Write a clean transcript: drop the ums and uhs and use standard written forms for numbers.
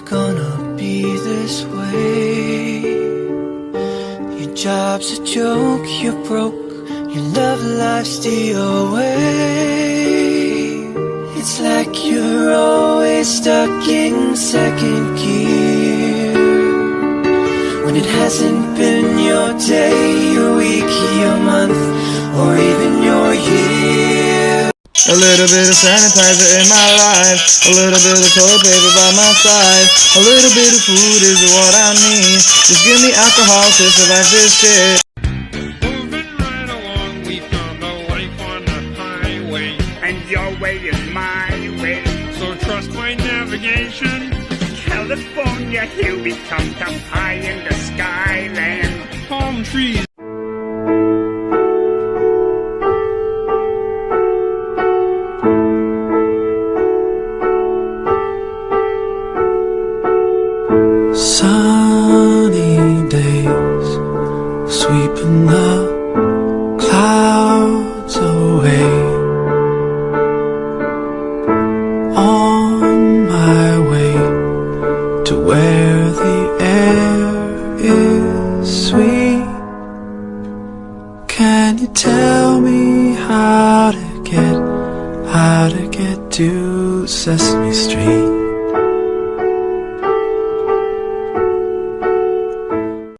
always gonna be this way. Your job's a joke, you're broke, your love life's the away. It's like you're always stuck in second gear, when it hasn't been your day, your week, your month, or even your year. A little bit of sanitizer in my life, a little bit of toilet paper by my side, a little bit of food is what I need. Just give me alcohol to survive this shit. Moving right along, we found a life on the highway, and your way is my way. so trust my navigation. California, here we come, up high in the skyland. Palm trees. Sunny days, sweeping the clouds away. On my way to where the air is sweet. Can you tell me how to get to Sesame Street?